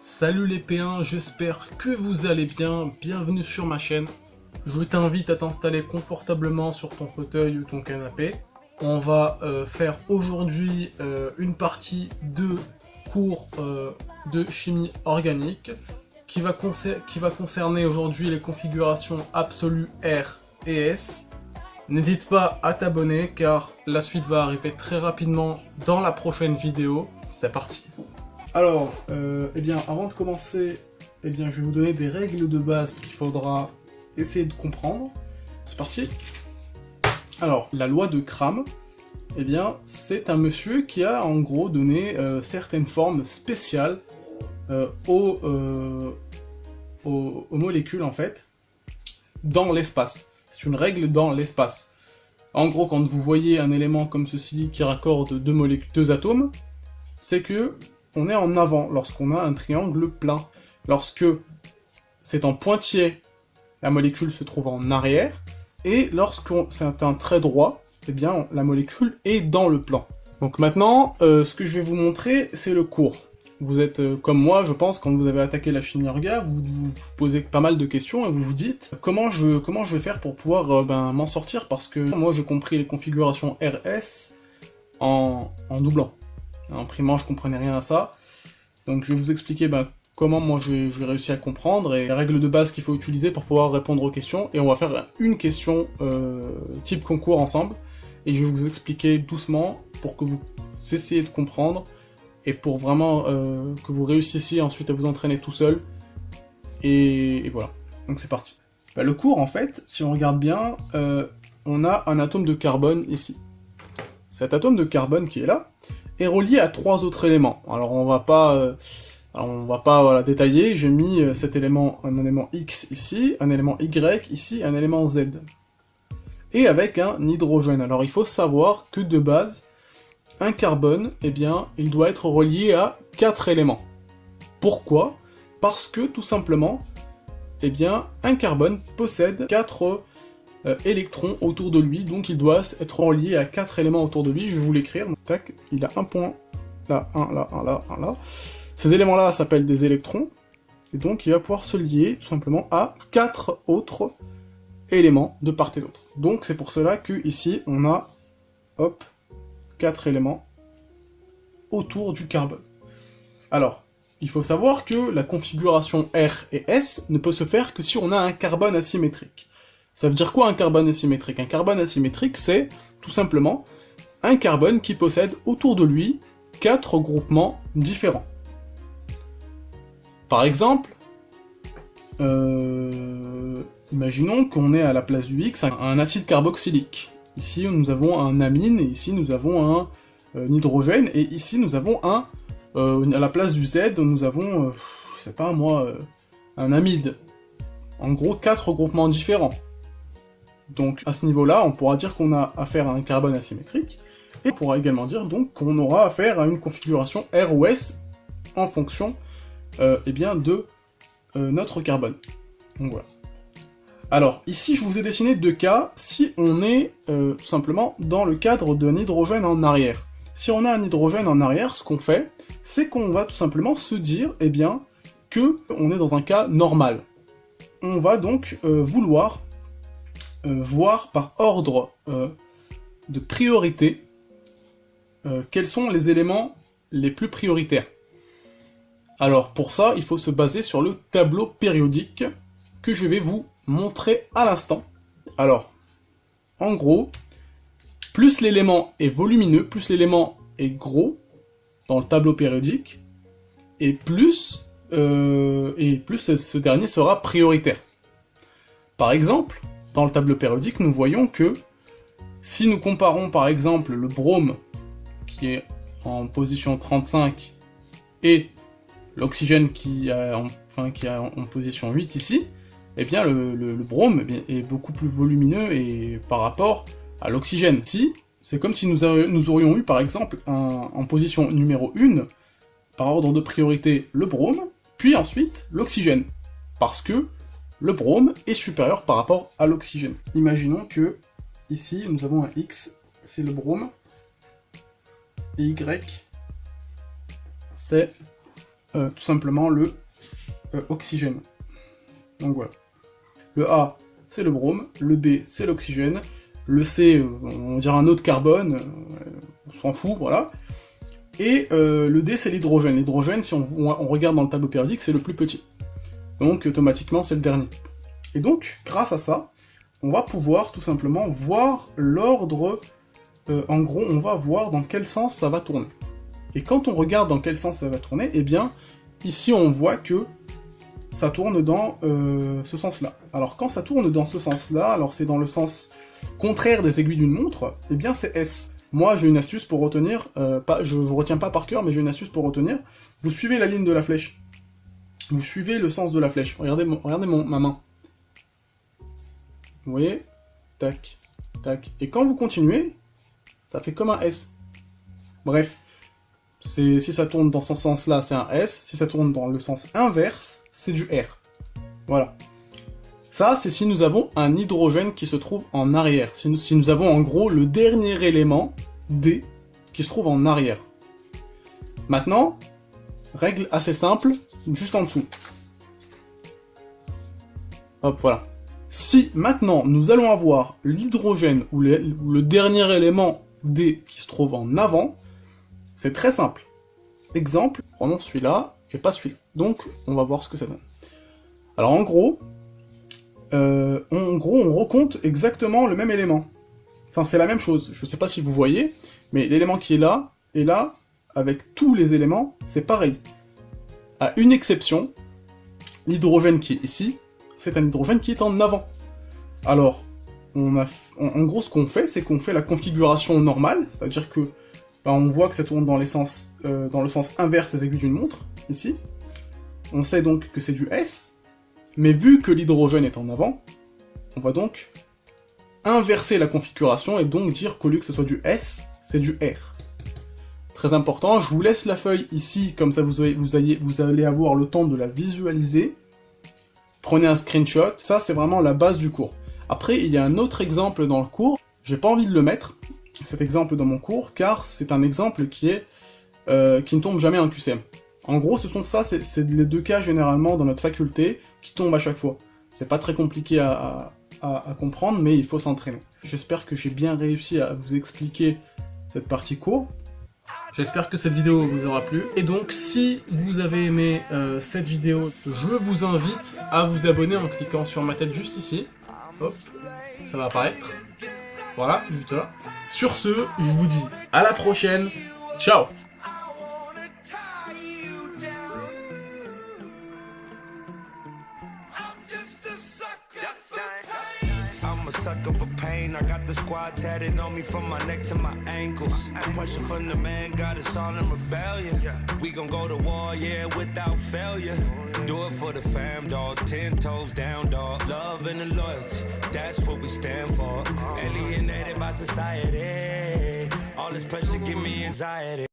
Salut les P1, j'espère que vous allez bien, bienvenue sur ma chaîne. Je t'invite à t'installer confortablement sur ton fauteuil ou ton canapé. On va faire aujourd'hui une partie de cours de chimie organique qui va concerner aujourd'hui les configurations absolues R et S. N'hésite pas à t'abonner car la suite va arriver très rapidement dans la prochaine vidéo. C'est parti. Alors, avant de commencer, je vais vous donner des règles de base qu'il faudra essayer de comprendre. C'est parti. Alors, la loi de Kram, c'est un monsieur qui a en gros donné certaines formes spéciales aux molécules en fait, dans l'espace. C'est une règle dans l'espace. En gros, quand vous voyez un élément comme ceci qui raccorde deux atomes, c'est que on est en avant lorsqu'on a un triangle plein. Lorsque c'est en pointillé, la molécule se trouve en arrière, et lorsque c'est un trait droit, la molécule est dans le plan. Donc maintenant, ce que je vais vous montrer, c'est le cours. Vous êtes comme moi, je pense, quand vous avez attaqué la chimie orga, vous vous posez pas mal de questions et vous vous dites comment je vais faire pour pouvoir m'en sortir, parce que moi j'ai compris les configurations RS en doublant. En primant, je comprenais rien à ça. Donc je vais vous expliquer comment moi j'ai réussi à comprendre et les règles de base qu'il faut utiliser pour pouvoir répondre aux questions. Et on va faire une question type concours ensemble. Et je vais vous expliquer doucement pour que vous cessiez de comprendre et pour vraiment que vous réussissiez ensuite à vous entraîner tout seul. Et voilà. Donc c'est parti. Le cours, en fait, si on regarde bien, on a un atome de carbone ici. Cet atome de carbone qui est là est relié à trois autres éléments. Alors on va pas détailler, j'ai mis un élément X ici, un élément Y ici, un élément Z. Et avec un hydrogène. Alors il faut savoir que de base, un carbone, il doit être relié à 4 éléments. Pourquoi? Parce que tout simplement, un carbone possède 4 électrons autour de lui, donc il doit être relié à 4 éléments autour de lui. Je vais vous l'écrire. Tac, il a un point là, un là, un là, un là. Ces éléments-là s'appellent des électrons, et donc il va pouvoir se lier tout simplement à 4 autres éléments de part et d'autre. Donc c'est pour cela que ici on a, hop, 4 éléments autour du carbone. Alors, il faut savoir que la configuration R et S ne peut se faire que si on a un carbone asymétrique. Ça veut dire quoi un carbone asymétrique? Un carbone asymétrique, c'est tout simplement un carbone qui possède autour de lui 4 groupements différents. Par exemple, imaginons qu'on ait à la place du X un acide carboxylique. Ici nous avons un amine, et ici nous avons un hydrogène, et ici nous avons à la place du Z, nous avons, je sais pas moi, un amide. En gros, 4 groupements différents. Donc à ce niveau-là, on pourra dire qu'on a affaire à un carbone asymétrique, et on pourra également dire donc qu'on aura affaire à une configuration R ou S en fonction de notre carbone. Donc voilà. Alors ici je vous ai dessiné 2 cas si on est tout simplement dans le cadre d'un hydrogène en arrière. Si on a un hydrogène en arrière, ce qu'on fait, c'est qu'on va tout simplement se dire que on est dans un cas normal. On va donc vouloir voir par ordre de priorité quels sont les éléments les plus prioritaires. Alors pour ça, il faut se baser sur le tableau périodique que je vais vous montrer à l'instant. Alors, en gros, plus l'élément est volumineux, plus l'élément est gros dans le tableau périodique, et plus ce dernier sera prioritaire. Par exemple, dans le tableau périodique, nous voyons que si nous comparons par exemple le brome qui est en position 35 et l'oxygène qui est en position 8 ici, le brome est beaucoup plus volumineux et par rapport à l'oxygène. Ici, c'est comme si nous aurions eu par exemple en position numéro 1, par ordre de priorité, le brome, puis ensuite l'oxygène. Parce que le brome est supérieur par rapport à l'oxygène. Imaginons que, ici, nous avons un X, c'est le brome, et Y, c'est tout simplement le oxygène. Donc voilà. Le A, c'est le brome, le B, c'est l'oxygène, le C, on dirait un autre carbone, on s'en fout, voilà. Et le D, c'est l'hydrogène. L'hydrogène, si on regarde dans le tableau périodique, c'est le plus petit. Donc automatiquement, c'est le dernier. Et donc, grâce à ça, on va pouvoir tout simplement voir l'ordre. En gros, on va voir dans quel sens ça va tourner. Et quand on regarde dans quel sens ça va tourner, eh bien, ici on voit que ça tourne dans ce sens-là. Alors quand ça tourne dans ce sens-là, alors c'est dans le sens contraire des aiguilles d'une montre, eh bien c'est S. Moi j'ai une astuce pour retenir, je retiens pas par cœur, mais j'ai une astuce pour retenir. Vous suivez la ligne de la flèche. Vous suivez le sens de la flèche. Regardez ma main. Vous voyez? Tac, tac. Et quand vous continuez, ça fait comme un S. Bref. Si ça tourne dans ce sens-là, c'est un S. Si ça tourne dans le sens inverse, c'est du R. Voilà. Ça, c'est si nous avons un hydrogène qui se trouve en arrière. Si nous avons en gros le dernier élément, D, qui se trouve en arrière. Maintenant, règle assez simple, juste en dessous. Hop, voilà. Si maintenant nous allons avoir l'hydrogène ou le dernier élément D qui se trouve en avant, c'est très simple. Exemple, prenons celui-là et pas celui-là. Donc, on va voir ce que ça donne. Alors en gros, on recompte exactement le même élément. Enfin, c'est la même chose. Je ne sais pas si vous voyez, mais l'élément qui est là, et là, avec tous les éléments, c'est pareil. À une exception, l'hydrogène qui est ici, c'est un hydrogène qui est en avant. Alors, en gros, ce qu'on fait, c'est qu'on fait la configuration normale, c'est-à-dire que on voit que ça tourne dans le sens inverse des aiguilles d'une montre, ici. On sait donc que c'est du S, mais vu que l'hydrogène est en avant, on va donc inverser la configuration et donc dire qu'au lieu que ce soit du S, c'est du R. Très important, je vous laisse la feuille ici, comme ça vous allez avoir le temps de la visualiser. Prenez un screenshot, ça c'est vraiment la base du cours. Après, il y a un autre exemple dans le cours, j'ai pas envie de le mettre, cet exemple dans mon cours, car c'est un exemple qui ne tombe jamais en QCM. En gros, c'est les deux cas généralement dans notre faculté qui tombent à chaque fois. C'est pas très compliqué à comprendre, mais il faut s'entraîner. J'espère que j'ai bien réussi à vous expliquer cette partie cours. J'espère que cette vidéo vous aura plu. Et donc, si vous avez aimé cette vidéo, je vous invite à vous abonner en cliquant sur ma tête juste ici. Hop, ça va apparaître. Voilà, juste là. Sur ce, je vous dis à la prochaine. Ciao! Sucker for pain, I got the squad tatted on me from my neck to my ankles. The pressure from the man got us all in rebellion. We gon' go to war, yeah, without failure. Do it for the fam, dog, 10 toes down, dog. Love and the loyalty, that's what we stand for. Alienated by society, all this pressure give me anxiety.